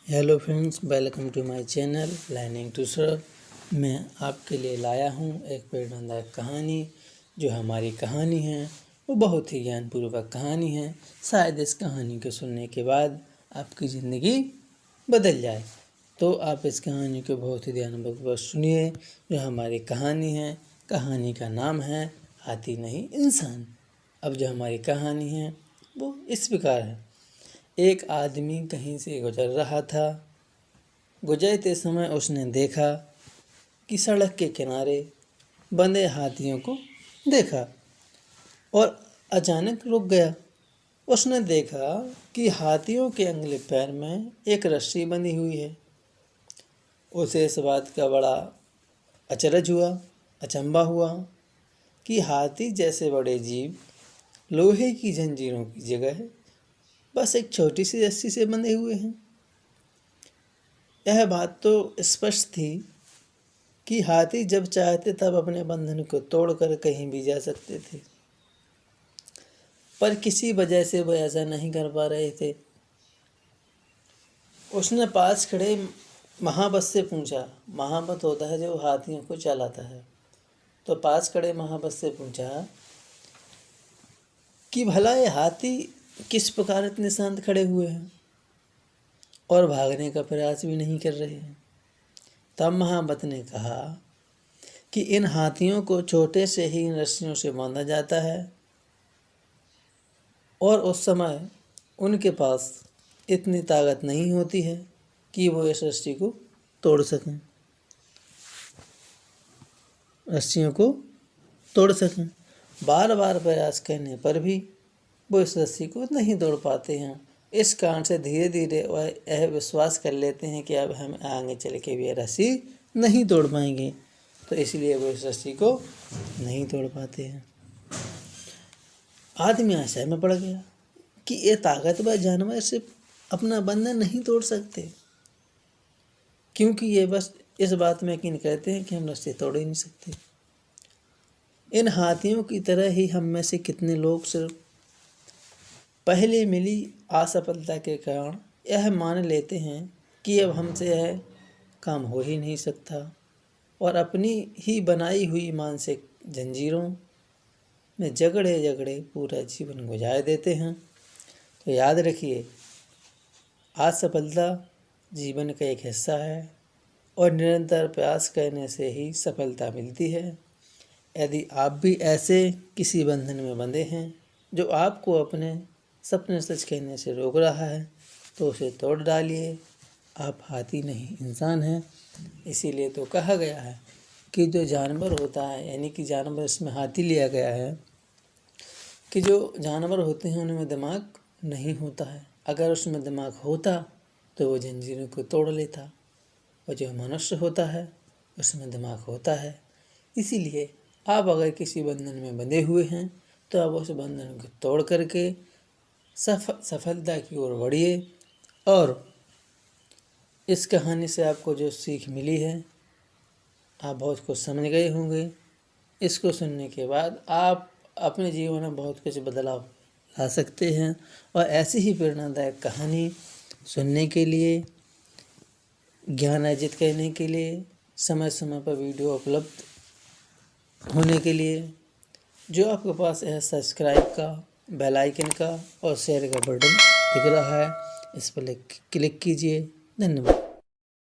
Hello friends, welcome to my channel learning to serve. मैं आपके लिए लाया हूँ एक प्रेरणादायक कहानी। जो हमारी कहानी है वो बहुत ही ज्ञानपूर्वक कहानी है। शायद इस कहानी को सुनने के बाद आपकी ज़िंदगी बदल जाए। तो आप इस कहानी को बहुत ही ध्यानपूर्वक सुनिए। जो हमारी कहानी है, कहानी का नाम है हाथी नहीं इंसान। अब जो हमारी कहानी है वो इस प्रकार है। एक आदमी कहीं से गुजर रहा था। गुजरते समय उसने देखा कि सड़क के किनारे बंधे हाथियों को देखा और अचानक रुक गया। उसने देखा कि हाथियों के अगले पैर में एक रस्सी बंधी हुई है। उसे इस बात का बड़ा अचंभा हुआ कि हाथी जैसे बड़े जीव लोहे की जंजीरों की जगह बस एक छोटी सी रस्सी से बंधे हुए हैं। यह बात तो स्पष्ट थी कि हाथी जब चाहते तब अपने बंधन को तोड़कर कहीं भी जा सकते थे, पर किसी वजह से वो ऐसा नहीं कर पा रहे थे। उसने पास खड़े महाबत से पूछा। महाबत होता है जो हाथियों को चलाता है। तो पास खड़े महाबत से पूछा कि भला ये हाथी किस प्रकार इतने शांत खड़े हुए हैं और भागने का प्रयास भी नहीं कर रहे हैं। तब महाबत ने कहा कि इन हाथियों को छोटे से ही इन रस्सियों से बांधा जाता है और उस समय उनके पास इतनी ताकत नहीं होती है कि वो इस रस्सियों को तोड़ सकें। बार बार प्रयास करने पर भी वो इस रस्सी को नहीं तोड़ पाते हैं। इस कारण से धीरे धीरे वह यह विश्वास कर लेते हैं कि अब हम आगे चल के भी यह रस्सी नहीं तोड़ पाएंगे, तो इसलिए वो इस रस्सी को नहीं तोड़ पाते हैं। आदमी आशय में पड़ गया कि ये ताकतवर जानवर सिर्फ अपना बंधन नहीं तोड़ सकते, क्योंकि ये बस इस बात में यकीन करते हैं कि हम रस्सी तोड़ ही नहीं सकते। इन हाथियों की तरह ही हम में से कितने लोग सिर्फ पहले मिली असफलता के कारण यह मान लेते हैं कि अब हमसे यह काम हो ही नहीं सकता और अपनी ही बनाई हुई मानसिक जंजीरों में जगड़े पूरा जीवन गुजार देते हैं। तो याद रखिए, असफलता जीवन का एक हिस्सा है और निरंतर प्रयास करने से ही सफलता मिलती है। यदि आप भी ऐसे किसी बंधन में बंधे हैं जो आपको अपने सपने सच कहने से रोक रहा है, तो उसे तोड़ डालिए। आप हाथी नहीं इंसान हैं। इसीलिए तो कहा गया है कि जो जानवर होता है, यानी कि जानवर, इसमें हाथी लिया गया है कि जो जानवर होते हैं उनमें दिमाग नहीं होता है। अगर उसमें दिमाग होता तो वो जंजीरों को तोड़ लेता, और जो मनुष्य होता है उसमें दिमाग होता है। इसीलिए आप अगर किसी बंधन में बंधे हुए हैं तो आप उस बंधन को तोड़ करके सफलता की ओर बढ़िए। और इस कहानी से आपको जो सीख मिली है, आप बहुत कुछ समझ गए होंगे। इसको सुनने के बाद आप अपने जीवन में बहुत कुछ बदलाव ला सकते हैं। और ऐसी ही प्रेरणादायक कहानी सुनने के लिए, ज्ञान अर्जित करने के लिए, समय समय पर वीडियो उपलब्ध होने के लिए जो आपके पास है सब्सक्राइब का, बेल आइकन का और शेयर का बटन दिख रहा है, इस पर क्लिक कीजिए। धन्यवाद।